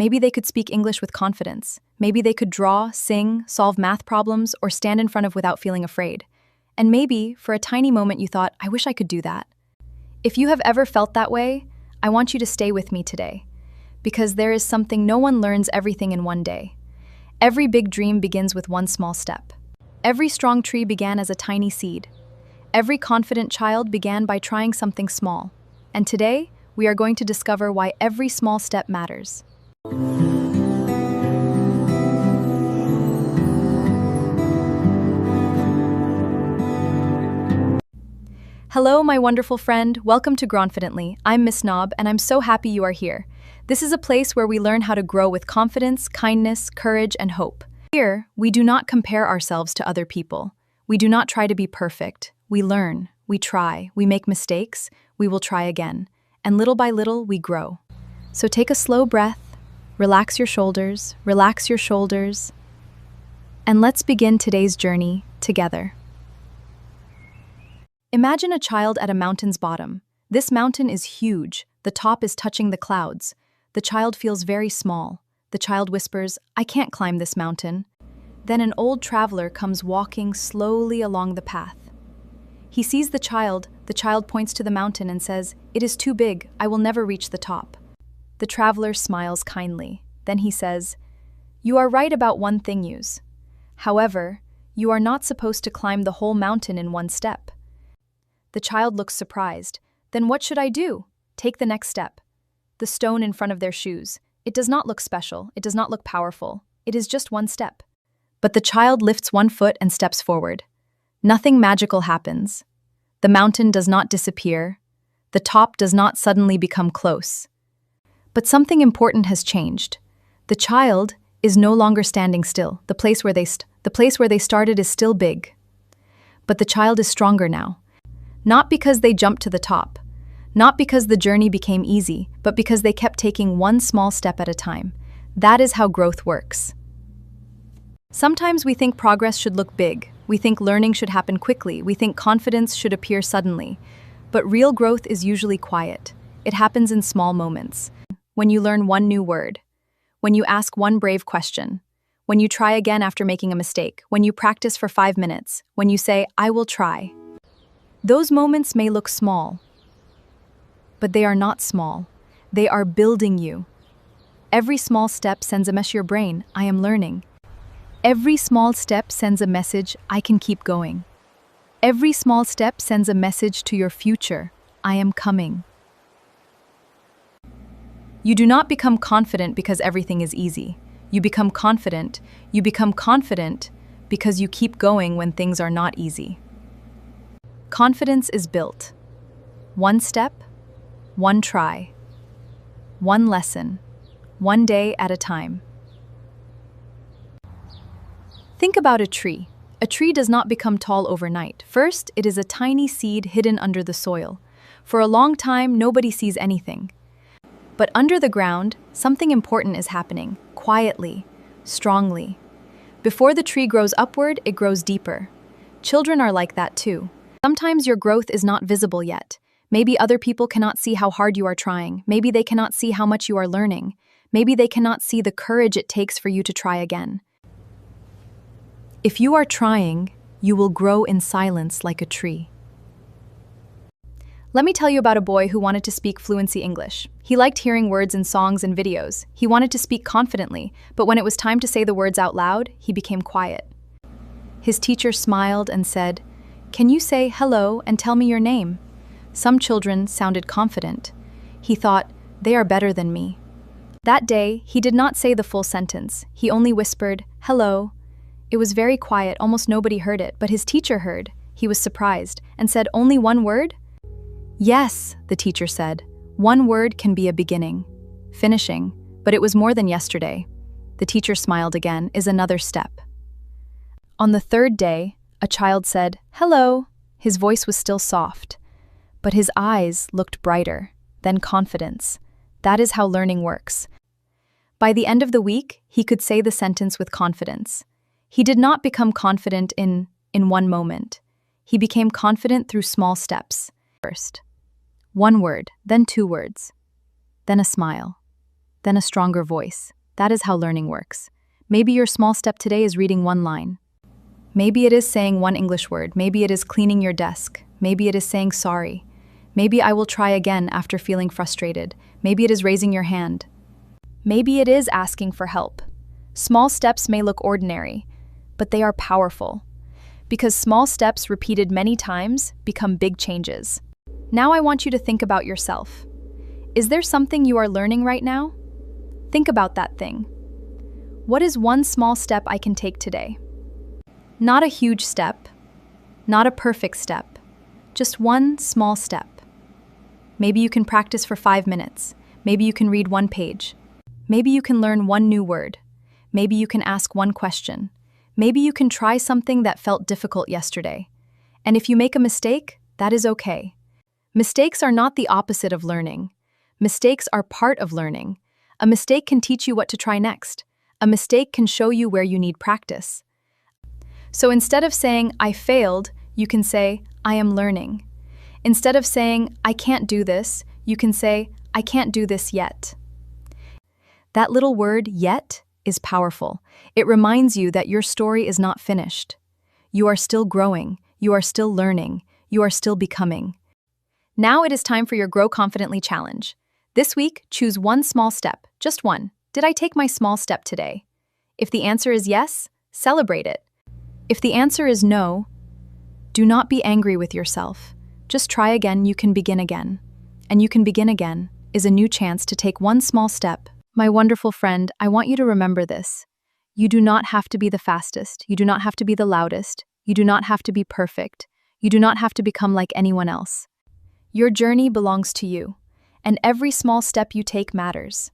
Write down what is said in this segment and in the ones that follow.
Maybe they could speak English with confidence. Maybe they could draw, sing, solve math problems, or stand in front of without feeling afraid. And maybe, for a tiny moment, you thought, I wish I could do that. If you have ever felt that way, I want you to stay with me today. Because there is something no one learns everything in one day. Every big dream begins with one small step. Every strong tree began as a tiny seed. Every confident child began by trying something small. And today, we are going to discover why every small step matters. Hello, my wonderful friend. Welcome to Grandfidently. I'm Miss Knob, and I'm so happy you are here. This is a place where we learn how to grow with confidence, kindness, courage, and hope. Here, we do not compare ourselves to other people. We do not try to be perfect. We learn, we try, we make mistakes, we will try again. And little by little, we grow. So take a slow breath, relax your shoulders, and let's begin today's journey together. Imagine a child at a mountain's bottom. This mountain is huge. The top is touching the clouds. The child feels very small. The child whispers, I can't climb this mountain. Then an old traveler comes walking slowly along the path. He sees the child points to the mountain and says, It is too big, I will never reach the top. The traveler smiles kindly. Then he says, You are right about one thing, Yus. However, you are not supposed to climb the whole mountain in one step. The child looks surprised. Then what should I do? Take the next step. The stone in front of their shoes. It does not look special. It does not look powerful. It is just one step. But the child lifts one foot and steps forward. Nothing magical happens. The mountain does not disappear. The top does not suddenly become close. But something important has changed. The child is no longer standing still. The place where they started is still big. But the child is stronger now. Not because they jumped to the top, not because the journey became easy, but because they kept taking one small step at a time. That is how growth works. Sometimes we think progress should look big. We think learning should happen quickly. We think confidence should appear suddenly. But real growth is usually quiet. It happens in small moments. When you learn one new word, when you ask one brave question, when you try again after making a mistake, when you practice for 5 minutes, when you say, I will try. Those moments may look small, but they are not small. They are building you. Every small step sends a message to your brain, I am learning. Every small step sends a message, I can keep going. Every small step sends a message to your future, I am coming. You do not become confident because everything is easy. You become confident because you keep going when things are not easy. Confidence is built. One step, one try, one lesson, one day at a time. Think about a tree. A tree does not become tall overnight. First, it is a tiny seed hidden under the soil. For a long time, nobody sees anything. But under the ground, something important is happening, quietly, strongly. Before the tree grows upward, it grows deeper. Children are like that too. Sometimes your growth is not visible yet. Maybe other people cannot see how hard you are trying. Maybe they cannot see how much you are learning. Maybe they cannot see the courage it takes for you to try again. If you are trying, you will grow in silence like a tree. Let me tell you about a boy who wanted to speak fluency English. He liked hearing words in songs and videos. He wanted to speak confidently, but when it was time to say the words out loud, he became quiet. His teacher smiled and said, Can you say hello and tell me your name? Some children sounded confident. He thought, they are better than me. That day, he did not say the full sentence. He only whispered, hello. It was very quiet, almost nobody heard it, but his teacher heard. He was surprised and said, only one word? Yes, the teacher said. One word can be a beginning, finishing, but it was more than yesterday. The teacher smiled again, is another step. On the third day, a child said, hello. His voice was still soft, but his eyes looked brighter, then confidence. That is how learning works. By the end of the week, he could say the sentence with confidence. He did not become confident in one moment. He became confident through small steps. First, one word, then 2 words, then a smile, then a stronger voice. That is how learning works. Maybe your small step today is reading one line. Maybe it is saying one English word. Maybe it is cleaning your desk. Maybe it is saying sorry. Maybe I will try again after feeling frustrated. Maybe it is raising your hand. Maybe it is asking for help. Small steps may look ordinary, but they are powerful. Because small steps repeated many times become big changes. Now I want you to think about yourself. Is there something you are learning right now? Think about that thing. What is one small step I can take today? Not a huge step, not a perfect step, just one small step. Maybe you can practice for 5 minutes. Maybe you can read one page. Maybe you can learn one new word. Maybe you can ask one question. Maybe you can try something that felt difficult yesterday. And if you make a mistake, that is okay. Mistakes are not the opposite of learning. Mistakes are part of learning. A mistake can teach you what to try next. A mistake can show you where you need practice. So instead of saying, I failed, you can say, I am learning. Instead of saying, I can't do this, you can say, I can't do this yet. That little word, yet, is powerful. It reminds you that your story is not finished. You are still growing, you are still learning, you are still becoming. Now it is time for your Grow Confidently challenge. This week, choose one small step, just one. Did I take my small step today? If the answer is yes, celebrate it. If the answer is no, do not be angry with yourself. Just try again, you can begin again. And you can begin again is a new chance to take one small step. My wonderful friend, I want you to remember this. You do not have to be the fastest. You do not have to be the loudest. You do not have to be perfect. You do not have to become like anyone else. Your journey belongs to you, and every small step you take matters.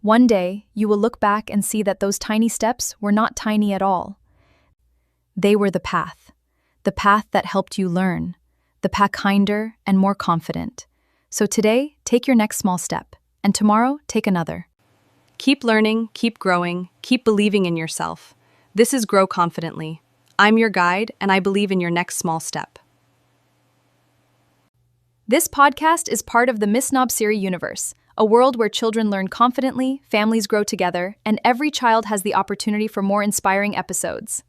One day, you will look back and see that those tiny steps were not tiny at all. They were the path that helped you learn, the path kinder and more confident. So today, take your next small step, and tomorrow, take another. Keep learning, keep growing, keep believing in yourself. This is Grow Confidently. I'm your guide, and I believe in your next small step. This podcast is part of the Miss Knob Siry universe, a world where children learn confidently, families grow together, and every child has the opportunity for more inspiring episodes.